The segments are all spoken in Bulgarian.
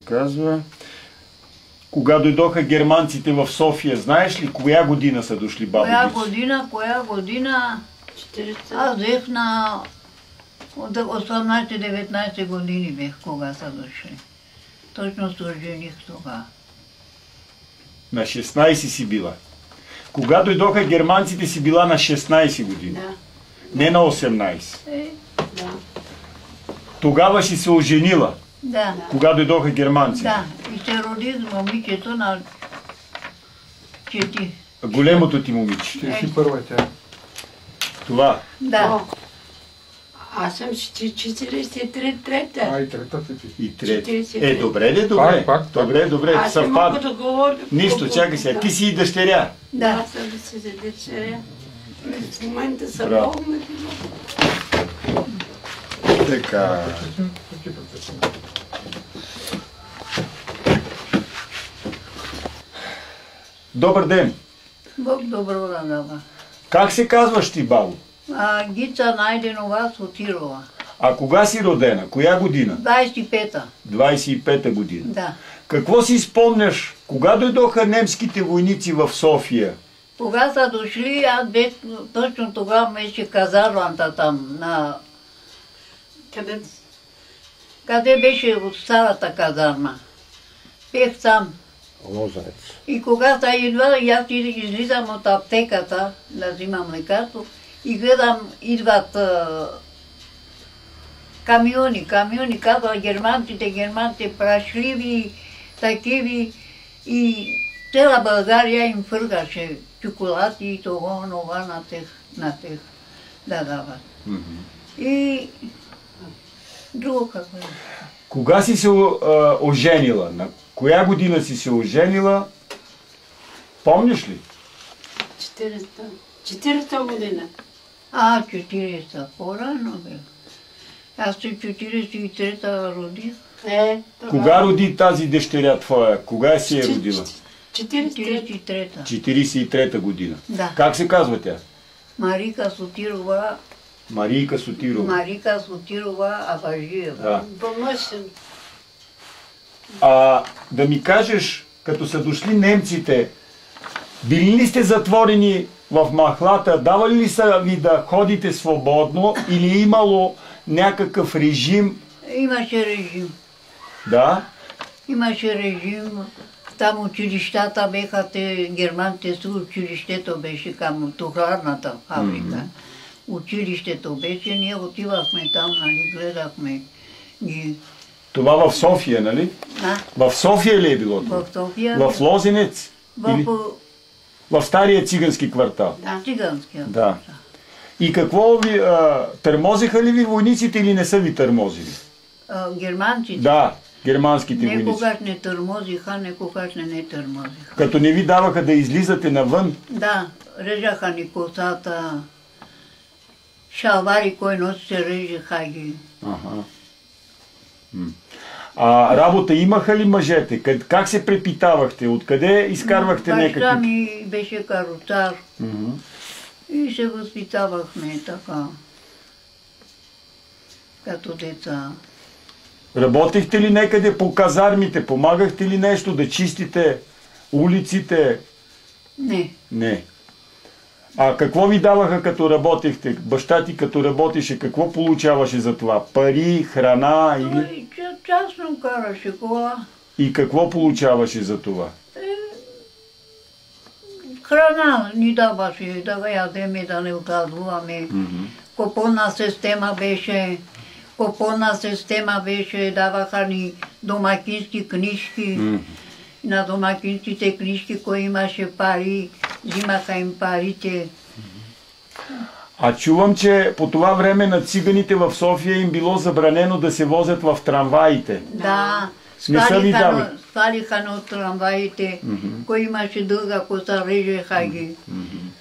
Казва, кога дойдоха германците в София, знаеш ли коя година са дошли, бабо Гицо? Коя година? Аз взех на 18-19 години бех, кога са дошли. Точно се ожених тогава. На 16 си била. Кога дойдоха германците си била на 16 години. Да. Не на 18. Да. Тогава си се оженила. Да. Кога дойдоха германците. Да. И се родих с момичето на 4. Големото ти момиче. 41 тя. Това. Да. Аз съм 43-та. А, и третата ти. И трети. 43. Добре. Пак. Добре, Аз не мога да говоря. Нищо, чакай сега. Ти си и дъщеря. Да. Аз съм си за дъщеря. В момента съм Браво. болна. Така. Добър ден. Бог добро да дава. Как се казваш ти, бабо? Гица Найденова Сотирова. А кога си родена? Коя година? 25-та. 25-та година. Да. Какво си спомняш? Кога дойдоха немските войници в София? Кога са дошли, аз бех, точно тогава беше казармата там, къде беше от старата казарма. Бех там. Лозарец. И кога са идва, аз излизам от аптеката да взимам лекарство и гледам, идват камиони, казва германците, прашливи, такиви, и цяла България им фъргаше чоколати и това, на тех да дават. И друго какво е. Кога си се оженила? На коя година си се оженила? Помниш ли? 40-та година. 40-та, по-рано бе. Аз се 43-та родих. Кога роди тази дъщеря твоя? Кога си е родила? 43-та. 43-та година. Да. Как се казва тя? Марийка Сотирова. Марийка Сотирова. Марийка Сотирова Абажиева. Да. Помощен. Да ми кажеш, като са дошли немците, били ли сте затворени в махлата, давали ли са ви да ходите свободно или имало някакъв режим? Имаше режим. Да? Имаше режим. Там училищата беха, германците с училището беше към тухларната фабрика. Училището беше, ние отивахме там, нали, гледахме ги. Това в София, нали? Да. В София ли е било това? В София. В Лозенец? Или в стария цигански квартал? Да. Циганския. Да. И какво ви, търмозиха ли ви войниците или не са ви търмозили? Германците? Да, германските войници. Некогаш не търмозиха, некогаш не търмозиха. Като не ви даваха да излизате навън? Да, режаха ни косата, шалвари, кой носи се режеха ги. Ага. Работа имаха ли мъжете? Как се препитавахте? Откъде изкарвахте някакви? Баща ми беше каруцар и се възпитавахме така, като деца. Работихте ли някъде по казармите? Помагахте ли нещо да чистите улиците? Не. Не. А какво ви даваха като работихте? Баща ти като работеше, какво получаваше за това? Пари, храна или... Той частно караше кола. И какво получаваше за това? Храна ни даваше, да ядеме, да не отказваме. Купонна система беше, даваха ни домакински книжки. На домакинските книжки, кой имаше пари, взимаха им парите. А чувам, че по това време на циганите в София им било забранено да се возят в трамваите. Да, свалиха на трамваите. Кой имаше дълга коса, режеха ги.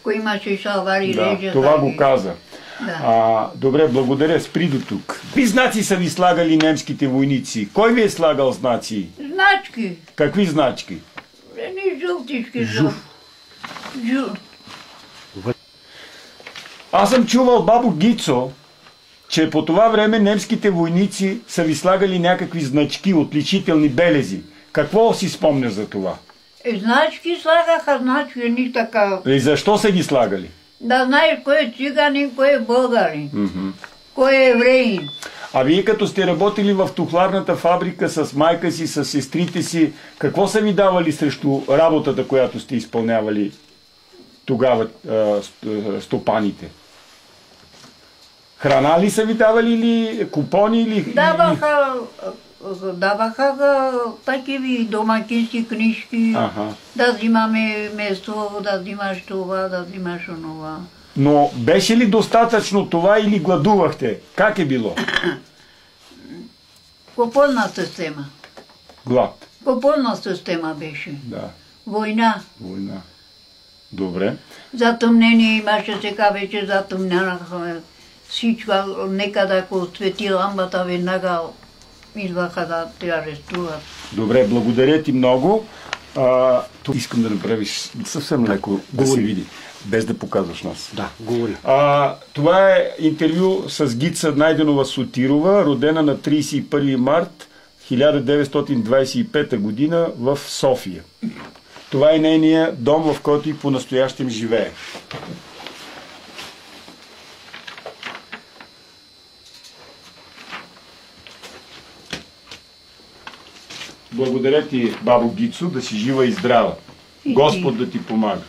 Кой имаше шалвари, режеха ги. Това го каза. Да. Добре, благодаря. Спри до тук. Какви знаци са ви слагали немските войници? Кой ви е слагал знаци? Значки. Какви значки? Едни жълтички. Аз съм чувал, бабо Гицо, че по това време немските войници са ви слагали някакви значки, отличителни белези. Какво си спомняш за това? Значки слагаха, значки така. И защо са ги слагали? Да знаеш кой е циганин, кой е българин, кой е евреин. А вие като сте работили в тухларната фабрика с майка си, с сестрите си, какво са ви давали срещу работата, която сте изпълнявали тогава стопаните? Храна ли са ви давали или купони или... Даваха такива домакински книжки, да взимаме месо, да взимаш това, да взимаш онова. Но беше ли достатъчно това или гладувахте? Как е било? Купонна система. Глад. Купонна система беше. Да. Война. Война. Добре. Затъмнение имаше, сега вече затъмнянаха всичко. Некъде ако свети ламбата, веднага идваха да те арестуват. Добре, благодаря ти много. Искам да направиш съвсем леко да се види, без да показваш нас. Да, говори. Това е интервю с Гица Найденова Сотирова, родена на 31 март 1925 година в София. Това е нейният дом, в който и по-настоящем живее. Благодаря ти, бабо Гицо, да си жива и здрава. Господ да ти помага.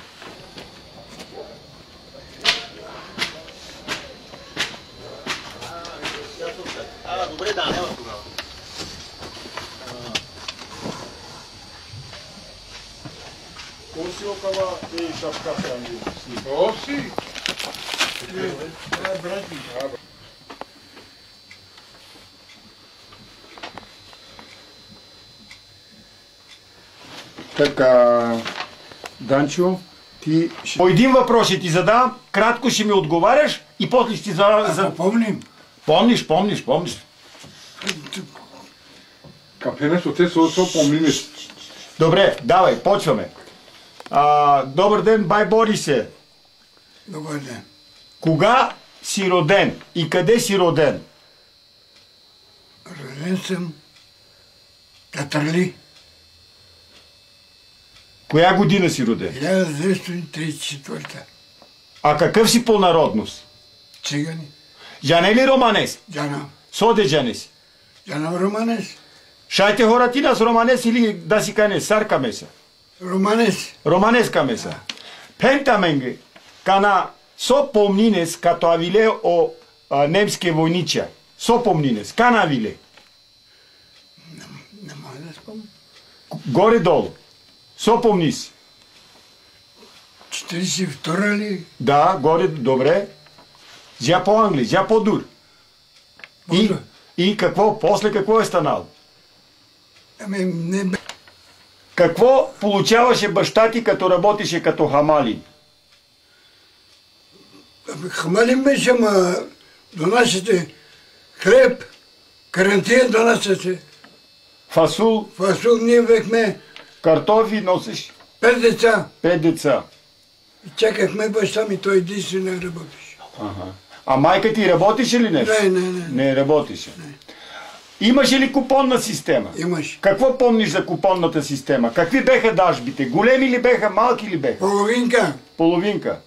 Добре, да, няма тогава. Оси около и шапка прави. Оси? Така, Данчо, ти... По един въпрос ще ти задам, кратко ще ми отговаряш и после ще ти задам... Помним. Помниш. Капена ще те со помним. Добре, давай, почваме. Добър ден, бай Борисе. Добър ден. Кога си роден и къде си роден? Роден съм Татърли. Коя година си роден? 1934. А какъв си по народност? Цигани. Джане ли романес? Джана. Соде джанес? Джана Романес. Шайте хоратина с романес или да си канес? Сарка меса? Романес. Романеска меса. Пентаменге, кана со помнинес като авиле о немске войнича. Со помнинес, кана авиле? Не мога да спомня. Горе-долу. Со помнис. 42 ли? Да, горе, добре. Жа по-англи, жа по-дур. И какво, после какво е станало? Ами не бе. Какво получаваше баща ти, като работеше като хамалин? Хамалин беше, ама донасяте хлеб, карантин донасяте. Фасул, Фасул ние векме картофи носиш? 5 деца. 5 деца. И чакахме баща ми, той единствено работеше. А майка ти работеше ли нещо? Не. Не работеше. Имаше ли купонна система? Имаш. Какво помниш за купонната система? Какви беха дажбите? Големи ли беха, малки ли беха? Половинка. Половинка.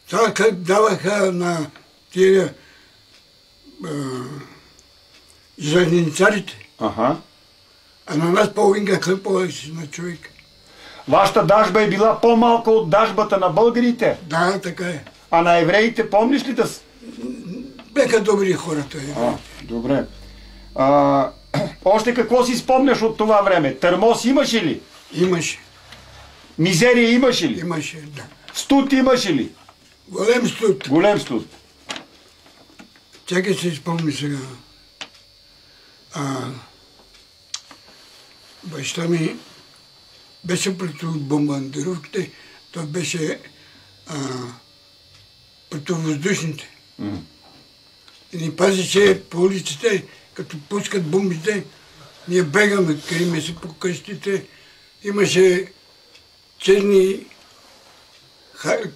Това как даваха на тия железницарите. Аха. А на нас половинка хлъпваше на човек. Вашата дажба е била по-малка от дажбата на българите? Да, така е. А на евреите помниш ли да... Беха добри хората. Добре. Още какво си спомняш от това време? Търмоз имаше ли? Имаше. Мизерия имаше ли? Имаше, да. Студ имаше ли? Голем студ. Голем студ. Чакай се спомни сега. Баща ми беше против бомбардировките, той беше противовъздушните. И ни пазеше по улиците, като пускат бомбите, ние бегаме, криме се по къщите. Имаше черни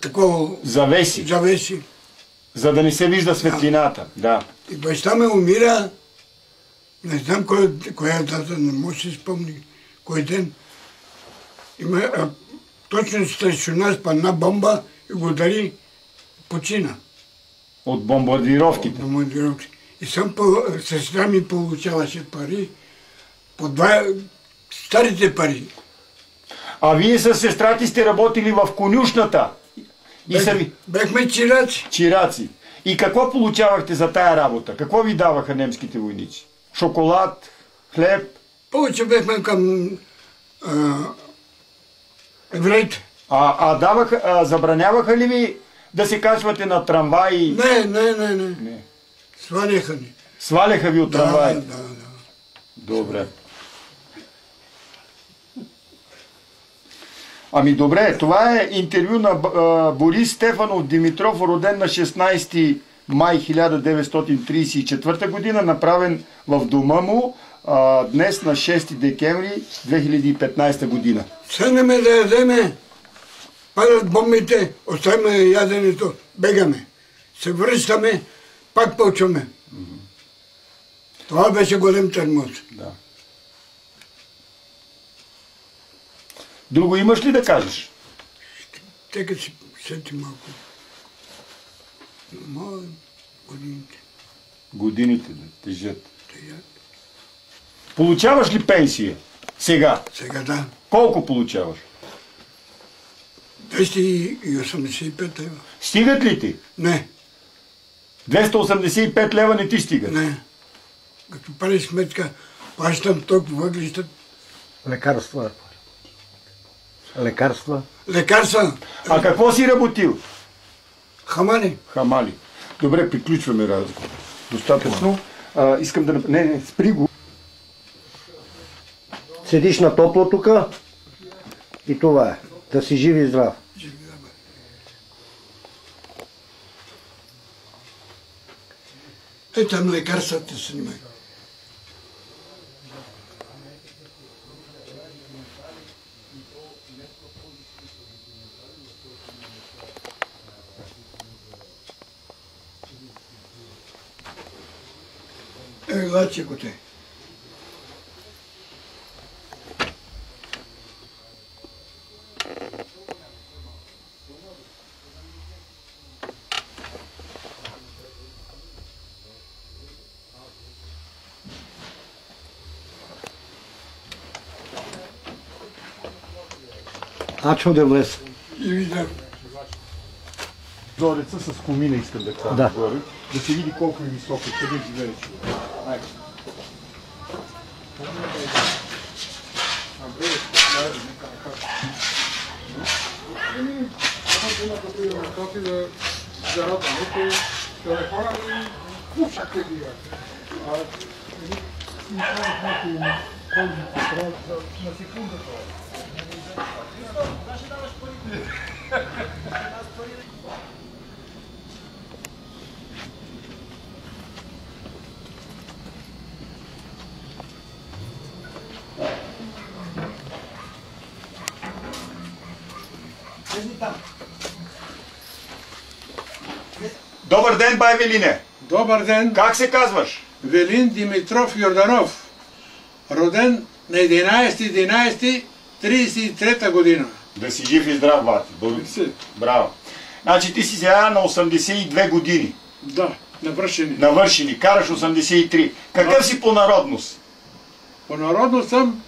такова Завеси. завеси. За да не се вижда светлината. Да. И баща ме умира, не знам коя дата, не може да се спомни, кой ден. Точно срещу нас падна бомба и го удари, почина. От бомбардировките. И сестра ми получаваше пари, по старите пари. А вие с сестра ти сте работили в конюшната? Бехме чираци. Чираци. И какво получавахте за тая работа? Какво ви даваха немските войници? Шоколад, хлеб? Повече бехме към евреите. Забраняваха ли ви да се качвате на трамваи? Не. Сваляха ни. Сваляха ви от трамваи? Да. Добре. Ами добре, това е интервю на Борис Стефанов Димитров, роден на 16 май 1934 година, направен в дома му днес на 6 декември 2015 година. Седнеме да ядеме, падат бомбите, оставяме яденето, бегаме. Се връщаме, пак почваме. Това беше голем термоз. Да. Друго имаш ли да кажеш? Тека си сети малко. Мои годините. Годините да тежат. Получаваш ли пенсия? Сега? Сега да. Колко получаваш? 285 лева. Стигат ли ти? Не. 285 лева не ти стигат? Не. Като прави сметка, плащам ток, въглища. Лекарства. Лекарства. А какво си работил? Хамали. Хамали. Добре, приключваме разговор. Достатъчно. Искам да... Не, спри го. Седиш на топло тук и това е. Да си жив и здрав. Там лекарствата снимай. Лачекоте. Ачо да влез. И видях. Зореца с комина искам да кажа. Да. Да се види колко е високо, къде живее човек. Айде. Добър ден, бай Велине! Добър ден! Как се казваш? Велин Димитров Йорданов. Роден на 11.11.33 година. Да си жив и здрав, бати. Браво. Значи ти си сега на 82 години. Да, навършени. Навършени. Караш 83. Какъв си по народност? По народност съм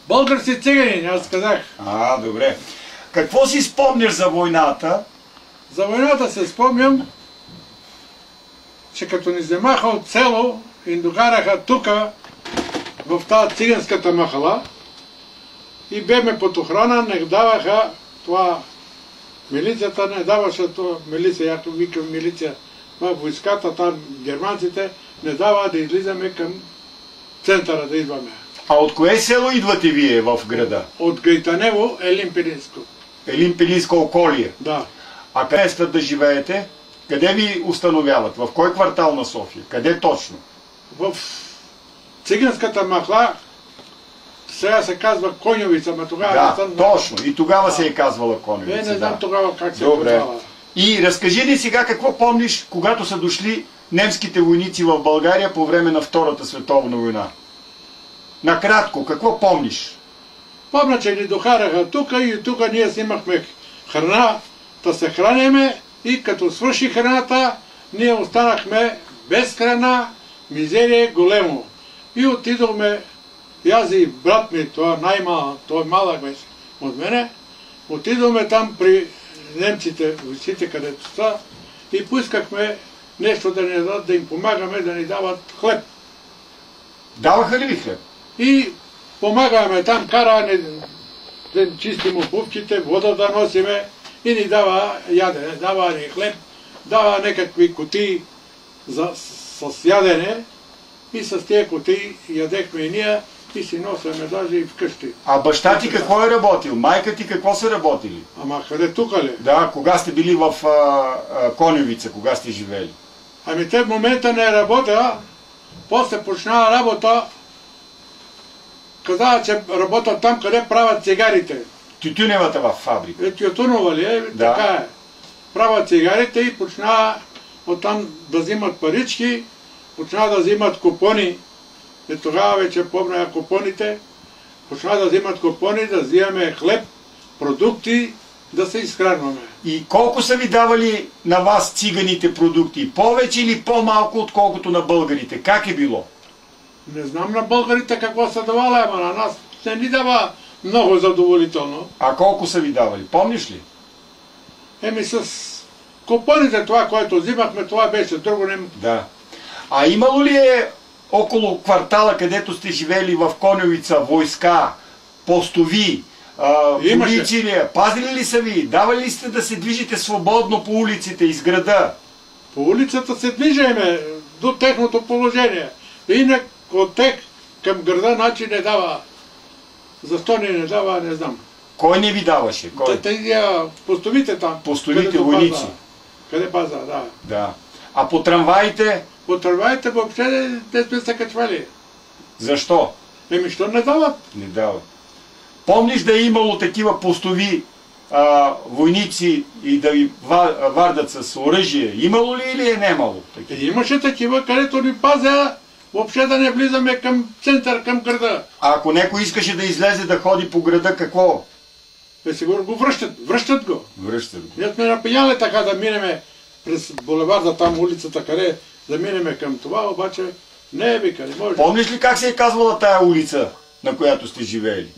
български циганин, аз казах. Добре. Какво си спомняш за войната? За войната се спомням, че като ни вземаха от село и докараха тука, в тази циганската махала, и беме под охрана, не даваха това, милицията не даваше това, милиция, ако викам милиция, в войската, там германците, не дава да излизаме към центъра да идваме. А от кое село идвате вие в града? От Гайтанево, Елин Пилинско. Елин Пилинско околие? Да. А къде сте да живеете? Къде ви установяват? В кой квартал на София? Къде точно? В циганската махла, сега се казва Коньовица, ма тогава Да, не съм... точно. И тогава се е казвала Коньовица. Не знам тогава как се Добре. казвала. И разкажи ни сега какво помниш, когато са дошли немските войници в България по време на Втората световна война. Накратко, какво помниш? Помня, че ни докараха тук и тук ние снимахме храна, да се храниме и като свърши храната, ние останахме без храна, мизерия големо. И отидохме, аз и брат ми, той малък беше от мене, отидохме там при немците, войците, където са, и поискахме нещо да ни дадат, да им помагаме, да ни дават хлеб. Даваха ли ви хлеб? И помагаме там, караме да чистим обувките, вода да носиме и ни дава ядене, дава ни хлеб, дава някакви кутии с ядене и с тия кутии ядехме и ние и си носиме даже и вкъщи. А баща ти какво е работил? Майка ти какво са работили? Ама къде тука ли? Да, кога сте били в Коневица, кога сте живели? Ами те в момента не работя, после почна работа, казава, че работят там, къде правят цигарите. Тютюневата във фабрика. Тютюнова ли е? Да. Така е. Правят цигарите и почна оттам да взимат парички, почна да взимат купони. И тогава вече помня купоните. Почна да взимат купони, да взимаме хлеб, продукти, да се изхранваме. И колко са ви давали на вас циганите продукти? Повече или по-малко, отколкото на българите? Как е било? Не знам на българите какво са давали, ама на нас не ни дава много задоволително. А колко са ви давали? Помниш ли? Еми с купоните това, което взимахме, това беше друго не... Да. А имало ли е около квартала, където сте живели в Коневица, войска, постови, полиция ли е? Пазили ли са ви? Давали ли сте да се движите свободно по улиците из града? По улицата се движиме до техното положение. Инак от тех към града начин не дава. Защо не дава, не знам. Кой не ви даваше? Кой? Постовите там. Постовите войници. Къде паза, да. Да. А по трамваите? По трамваите въобще не сме се качвали. Защо? Еми, що не дават? Не дават. Помниш да е имало такива постови войници и да ви вардат с оръжие? Имало ли или е немало? Имаше такива, където ни пазя въобще да не влизаме към център, към града. А ако някой искаше да излезе да ходи по града, какво? Сигурно го връщат. Връщат го. Връщат го. Ние сме напияли така да минеме през булеварда, там улицата, къде да минеме към това, обаче не е вика, не може. Помниш ли как се е казвала тая улица, на която сте живеели?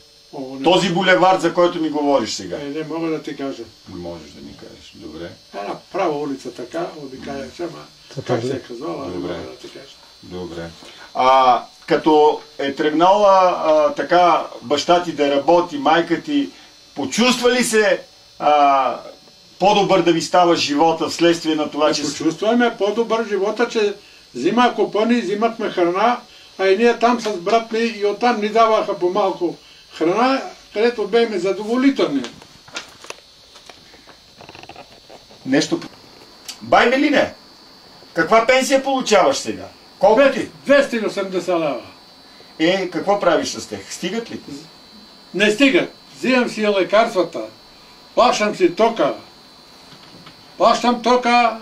Този булевард, за който ми говориш сега. Не мога да ти кажа. Не можеш да ми кажеш. Добре. Една права улица така, обикаляше, ама как се е казвала, не мога да ти кажа. Добре. Като е тръгнала така баща ти да работи, майка ти, почувства ли се по-добър да ви става живота вследствие на това, че... Почувстваме по-добър живота, че взима купони, взимахме храна, а и ние там с брат ми и оттам ни даваха по-малко храна, където беме задоволителни. Нещо... Бай Милине, каква пенсия получаваш сега? Колко ти? 280 лева. Какво правиш с тях? Стигат ли? Не стигат. Взимам си лекарствата, плащам си тока. Плащам тока,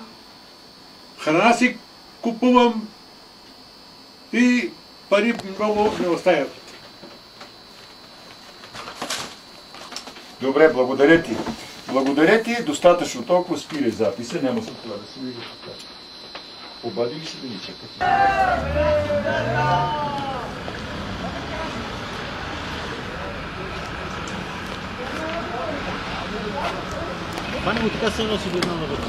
храна си купувам и пари много не оставят. Добре, благодаря ти. Благодаря ти, достатъчно толкова, спирай записа, няма след това да се вижда така. Обади ли се да ни чакате? Пане му така се носи до една на вътре.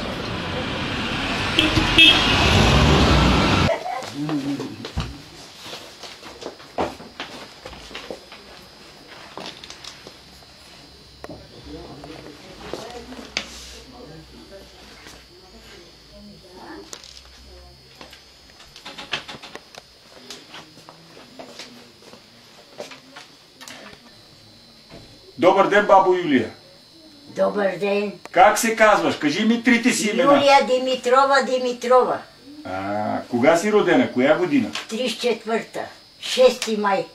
Добър ден, бабо Юлия. Добър ден. Как се казваш? Кажи ми трите си имена. Юлия Димитрова. Кога си родена? Коя година? 34-та. 6 май.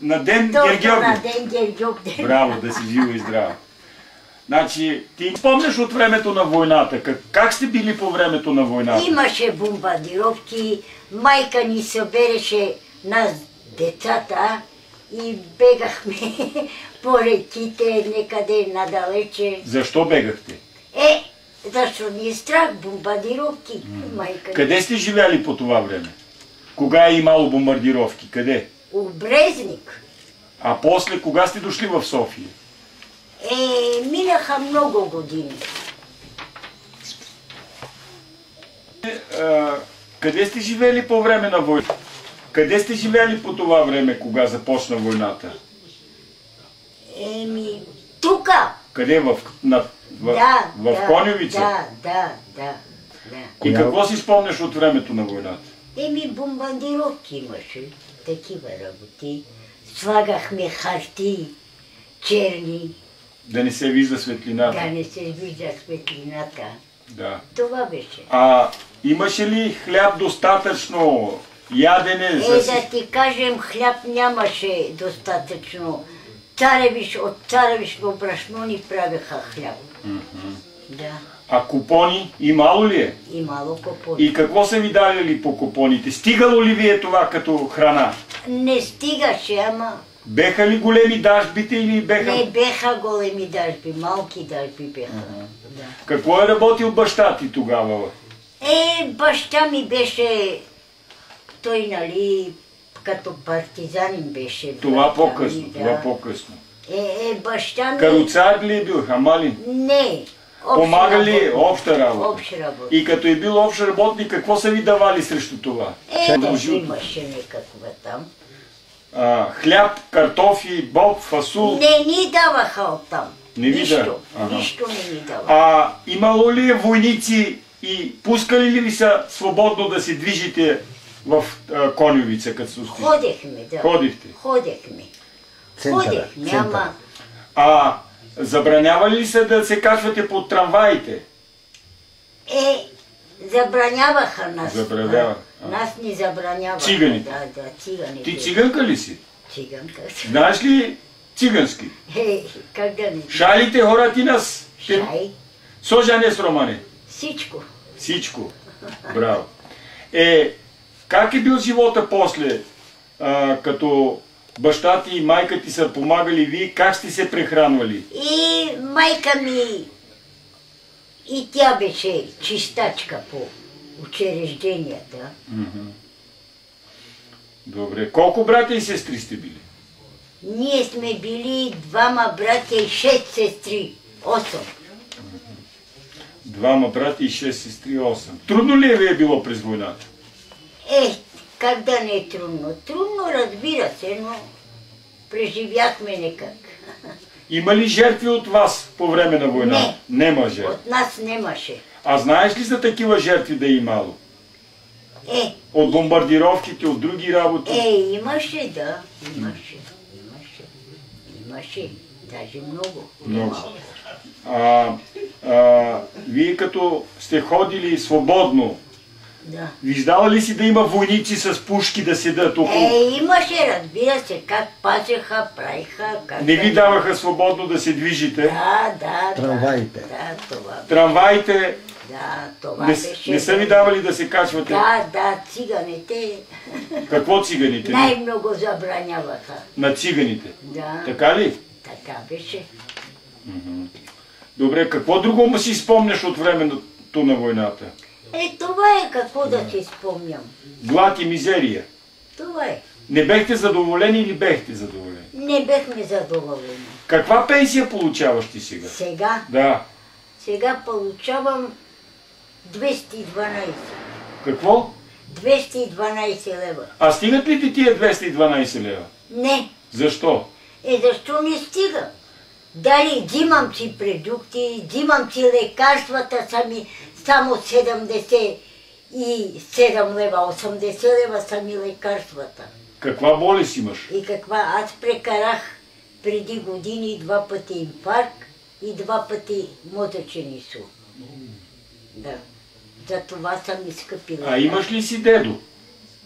На ден Точно Гергьовден. на ден Гергьовден. Браво, да си жива и здрава. Значи, ти помниш от времето на войната? Как сте били по времето на войната? Имаше бомбардировки, майка ни събереше нас, децата, и бегахме по реките, некъде надалече. Защо бегахте? Защо ни е страх, бомбардировки, майка ни. Къде сте живели по това време? Кога е имало бомбардировки? Къде? У Брезник. А после, кога сте дошли в София? Минаха много години. Къде сте живели по време на войната? Къде сте живели по това време, кога започна войната? Тука. Къде? В Коньовица? Да. И какво си спомняш от времето на войната? Бомбардировки имаше, такива работи. Слагахме харти, черни. Да не се вижда светлината. Да не се вижда светлината. Да. Това беше. Имаше ли хляб достатъчно? Ядене? Да ти кажем, хляб нямаше достатъчно. От царевишно брашно ни правеха хляб. Да. А купони имало ли е? Имало купони. И какво са ви дали по купоните? Стигало ли ви е това като храна? Не стигаше, ама... Беха ли големи дажбите или беха... Не беха големи дажби, малки дажби беха. Да. Какво е работил баща ти тогава? Баща ми беше... Той, нали, като партизанин беше. Това по-късно, това по-късно. Баща ми... Каруцар ли е бил, хамалин? Не. Помага ли обща работа? Обща работа. И като е бил общ работник, какво са ви давали срещу това? Имаше някаква там. Хляб, картофи, боб, фасул? Не ни даваха оттам. Не ви нищо не ни даваха. Имало ли е войници и пускали ли ви са свободно да се движите в Коньовица, като се устили? Ходехме, да. Ходихте? Ходехме, ама... Забранявали ли се да се качвате по трамваите? Забраняваха нас. Нас ни забраняваха. Циганите? Да, циганите. Ти циганка ли си? Циганка. Знаеш ли цигански? Как да не? Шалите хората нас? Шай. Сожане с романе? Всичко. Всичко. Браво. Как е бил живота после, като баща ти и майка ти са помагали ви, как сте се прехранвали? И майка ми, и тя беше чистачка по учрежденията. Добре. Колко братя и сестри сте били? Ние сме били 2 братя и 6 сестри. 8. 2 братя и 6 сестри, 8. Трудно ли ви е било през войната? Как да не е трудно? Трудно, разбира се, но преживяхме некак. Има ли жертви от вас по време на война? Не. Нема жертви. От нас немаше. А знаеш ли за такива жертви да е имало? От бомбардировките, от други работи? Имаше, да. Имаше. Даже много. Много. Вие като сте ходили свободно, да. Виждала ли си да има войници с пушки да седат около? Имаше, разбира се, как пазеха, правиха. Не ви даваха свободно да се движите? Да. Трамваите. Да, това. Трамваите? Да, това беше. Не са ви давали да се качвате? Да, циганите. Какво циганите? Най-много забраняваха. На циганите? Да. Така ли? Така беше. Добре, какво друго му си спомняш от времето на войната? Това е какво да си спомням. Глад и мизерия. Това е. Не бехте задоволени или бехте задоволени? Не бехме задоволени. Каква пенсия получаваш ти сега? Сега? Да. Сега получавам 212. Какво? 212 лева. А стигат ли ти тия 212 лева? Не. Защо? Защо не стига? Дали взимам си продукти, взимам си лекарствата сами, само 77 лева, 80 лева са ми лекарствата. Каква болест имаш? И каква? Аз прекарах преди години 2 пъти инфаркт и 2 пъти мозъчен инсулт. Да. За това са ми скъпи лекарства. А имаш ли си дедо?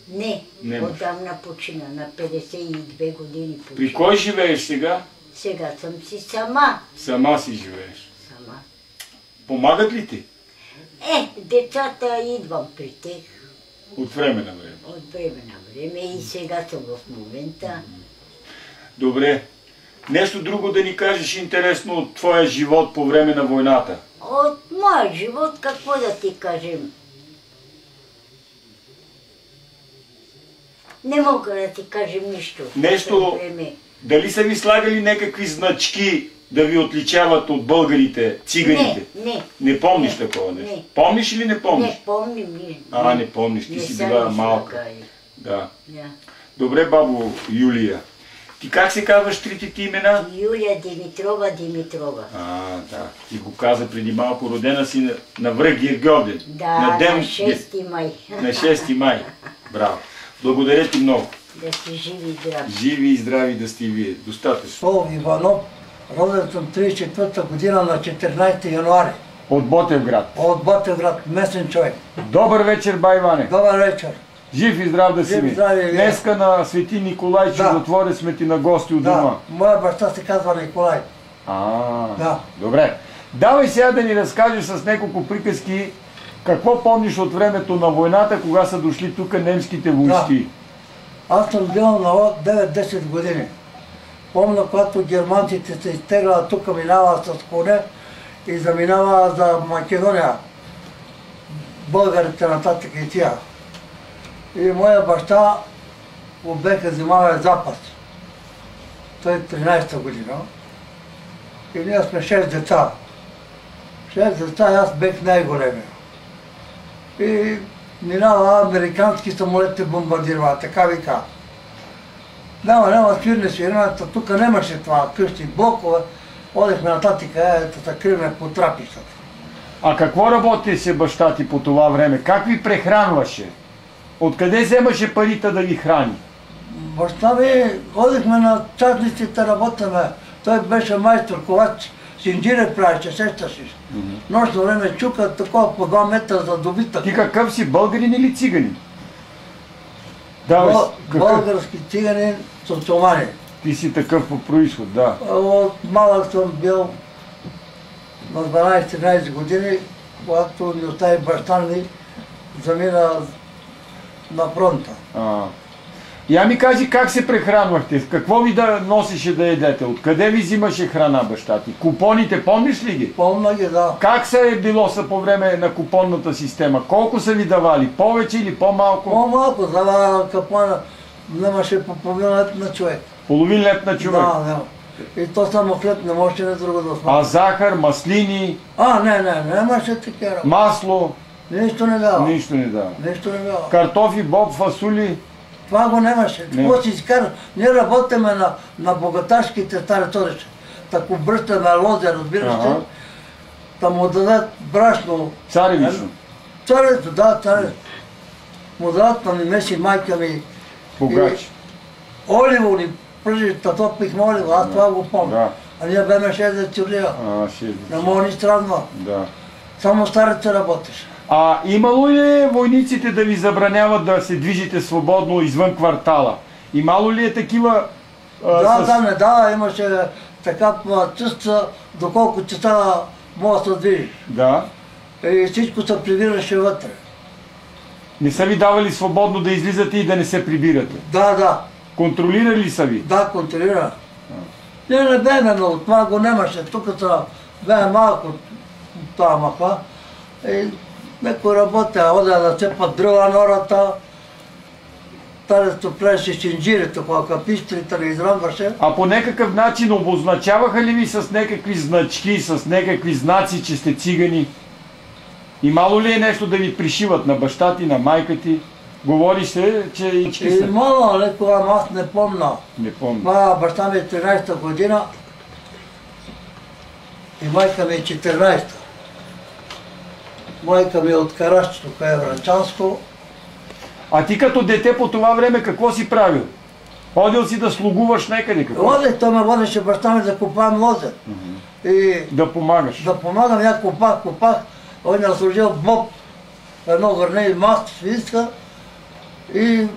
Не. Отдавна почина, на 52 години почина. При кой живееш сега? Сега съм си сама. Сама си живееш. Ама. Помагат ли ти? Децата идвам при тях. От време на време. От време на време и сега съм в момента. Добре. Нещо друго да ни кажеш интересно от твоя живот по време на войната? От моя живот какво да ти кажем? Не мога да ти кажем нищо. Нещо, дали са ви слагали някакви значки да ви отличават от българите, циганите? Не. Не помниш такова нещо? Не. Помниш или не помниш? Не помним. Не помниш, ти си била малка. Да. Да. Добре, бабо Юлия. Ти как се казваш трите ти имена? Юлия Димитрова. Да. Ти го каза преди малко. Родена си на връх Гергьовден. Да, на 6 май. На 6 май. Браво. Благодаря ти много. Да си живи и здрави. Живи и здрави да сте вие. Достатъчно. Сол Иванов, роден съм 34-та година на 14 януари. От Ботевград. От Ботевград, местен човек. Добър вечер, бай Иване. Добър вечер. Жив и здрав да си ми. Днеска на Свети Николай Чудотворец сме ти на гости от дома. Моя баща се казва Николай. Добре. Давай сега да ни разкажеш с няколко приказки какво помниш от времето на войната, кога са дошли тук немските войски. Аз съм бил на 9-10 години. Помня, когато германците се изтеглят тук, минава с коне и заминава за Македония. Българите нататък и тия. И моя баща го беха взимава запас. Той 13-та година. И ние сме 6 деца. 6 деца и аз бех най-големия. И минава американски самолети бомбардират, така вика. Няма свирната, тук нямаше това, къщи, блокове. Одехме нататък, се криме по трапищата. А какво работеше баща ти по това време? Как ви прехранваше? Откъде вземаше парите да ви храни? Баща ми, ходихме на частниците, работеме. Той беше майстор, ковач, синджирек правеше, сещаш си. Нощно време чука такова по 2 метра за добитък. Ти какъв си, българин или циганин? Български циганин, социоманин. Ти си такъв по происход, да. От малък съм бил на 12-13 години, когато ми остави баща ми, замина на фронта. Я ми кажи как се прехранвахте, какво ви да носеше да едете, откъде ви взимаше храна баща ти? Купоните, помниш ли ги? Помня ги, да. Как се е било по време на купонната система? Колко са ви давали? Повече или по-малко? По-малко, за купона нямаше по половин леп на човек. Половин леп на човек? Да. И то само хлеб, не можеше на друго да смага. А захар, маслини? Нямаше такива. Масло? Нищо не дава. Нищо не дава. Картофи, Картофи, боб, фасули? Това го нямаше. Какво си изкара? Ние работиме на богаташките стари торича. Тако бръщаме лозе, разбираш се. Да му дадат брашно. Царевично? Царевично, да, царевично. Му дадат на меси майка ми. Богачи. Оливо ни пръжи, топихме оливо, аз това го помня. А ние беме 6 децилия. Не мога ни странва. Само старите работеше. Имало ли войниците да ви забраняват да се движите свободно извън квартала? Имало ли е такива... Не дава, имаше така чувства, доколко часа мога да се движиш. Да. И всичко се прибираше вътре. Не са ви давали свободно да излизате и да не се прибирате? Да. Контролирали са ви? Да, контролира. Ние не беме много, това го нямаше. Тук бе малко това махва. Некой работа, ода да цепат дрова нората, тарето плеше шинджири, такова капистрите не израмваше. А по някакъв начин обозначаваха ли ви с някакви значки, с някакви знаци, че сте цигани? Имало ли е нещо да ви пришиват на баща ти, на майка ти? Говориш се, че ички са. Имало, леко, аз не помня. Не помня. Баща ми е 13-та година и майка ми е 14-та. Майка ми е от Каращето, кое е Вранчанско. А ти като дете по това време какво си правил? Ходил си да слугуваш някъде? Водех, той ме водеше баща ми да копаем лозе. Да помагаш? Да помагам, я копах. Он ми е служил боб, едно върне и маст физика. И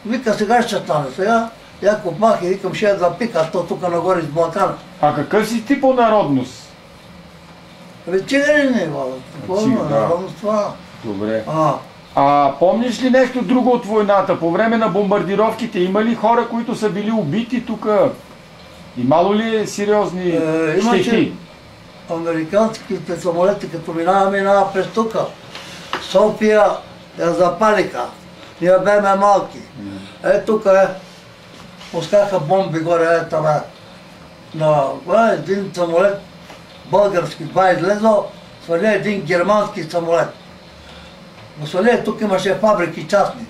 вика, сега ще стане. Сега я копах и викам, ще я запика, то тук нагоре из Балкана. А какъв си ти по народност? Цигани не има. Това. Добре. Помниш ли нещо друго от войната? По време на бомбардировките има ли хора, които са били убити тук? Имало ли сериозни щети? Американските самолети, като минава през тук. София я запалиха. Ние беме малки. Тук пускаха бомби горе, на един самолет български, това излезло, свали един германски самолет. Го свали, тук имаше фабрики частни.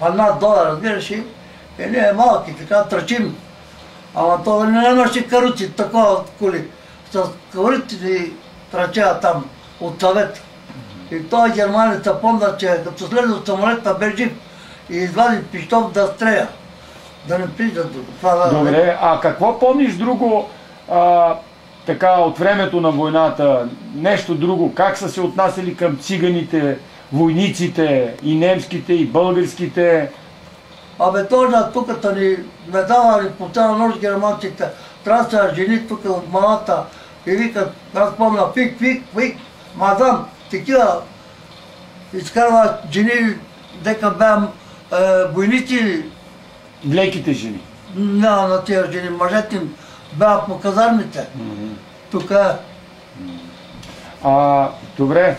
$1, разбираш ли? И ние малки, така тръчим. Ама то нямаше каруци, такова коли. С каруци тръчеха там от съвет. И той германец помня, че като слезе от самолета бе жив и извади пищов да стреля. Да не прижат до това. Добре, а какво помниш друго така от времето на войната? Нещо друго? Как са се отнасяли към циганите, войниците, и немските, и българските? Точно тук ни ме давали по цяла нощ германците. Трябва жени тук от малата и викат, аз помня, фик, мадам, такива изкарват жени, дека бям войници. Леките жени? Не, на тия жени, мъжете им бяха по казармите. Тук добре.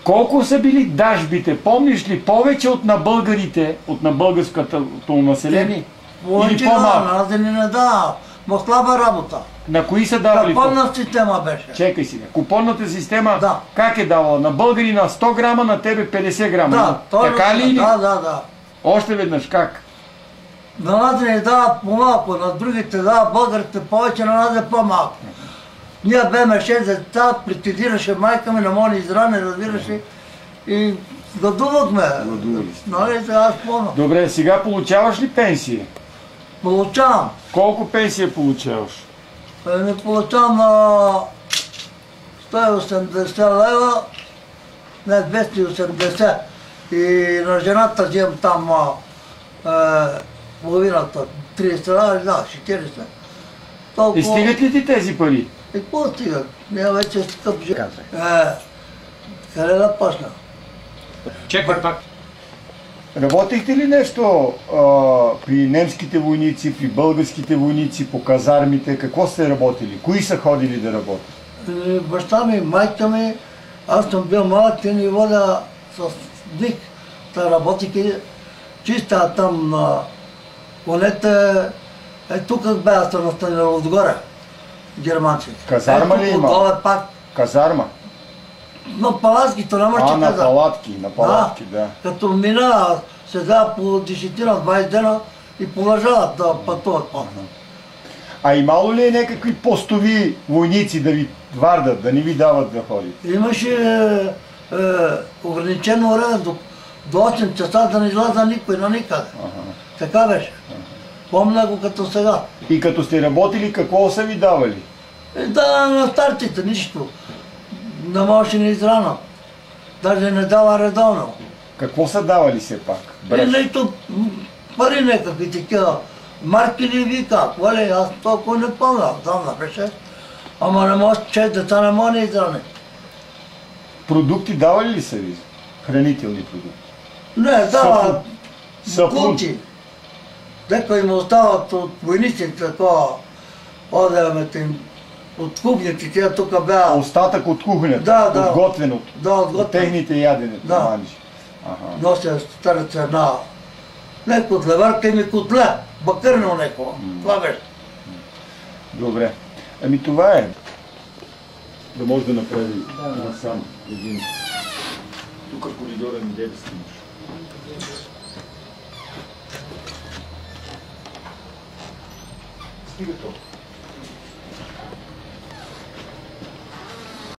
Колко са били дажбите? Помниш ли повече от на българите, от на българското население? Или по-малко? Аз не да, но слаба работа. На кои са давали? Купонна система беше. Чекай сега. Купонната система да. Как е давала? На българи на 100 грама, на тебе 50 грама? Да, така ли? Да. Още веднъж, как? На нас не дава по-малко, на другите дава българите повече, на нас е по-малко. Ние беме 6 деца, претендираше майка ми на мои изране, разбираш ли, и гладувахме. Нали, сега спомням. Добре, сега получаваш ли пенсия? Получавам. Колко пенсия получаваш? Не получавам на 180 лева, не 280. И на жената взимам там половината, 30 лева, да, 40. И стигат ли ти тези пари? И какво стигат? Ние вече скъп живот. Къде да почна? Чекай пак. Работихте ли нещо при немските войници, при българските войници, по казармите? Какво сте работили? Кои са ходили да работят? Баща ми, майка ми, аз съм бил малък, те ни водя с дик. Та работих чиста там на конете. Тук бяха се настанили отгоре, германците. Казарма ли има? Отдоле пак. Казарма? На палатките, нямаше казарма. На палатки, да. Като мина, сега по 10-20 дена и продължават да пътуват. А имало ли е някакви постови войници да ви вардат, да не ви дават да ходите? Имаше ограничено време до 8 часа да не изляза никой на никъде. Така беше. Помня го като сега. И като сте работили, какво са ви давали? Да, на стартите, нищо. Не можеше ни израна. Даже не дава редовно. Какво са давали все пак? Нещо, пари някакви такива. Марки ли вика, какво ли? Аз толкова не помня. Знам беше. Ама не може, 6 деца не може да изране. Продукти давали ли са ви? Хранителни продукти? Не, дава култи. Дека им остават от войниците, такова, от кухнята, тя тук бяха. Остатък от кухнята, от готвеното, от техните яденето. Да, нося старица една, не котлеварка, ами котле, бакърно некова, това беше. Добре, ами това е. Да може да направи сам един. Тук коридора ми де да снимаш. Стига то.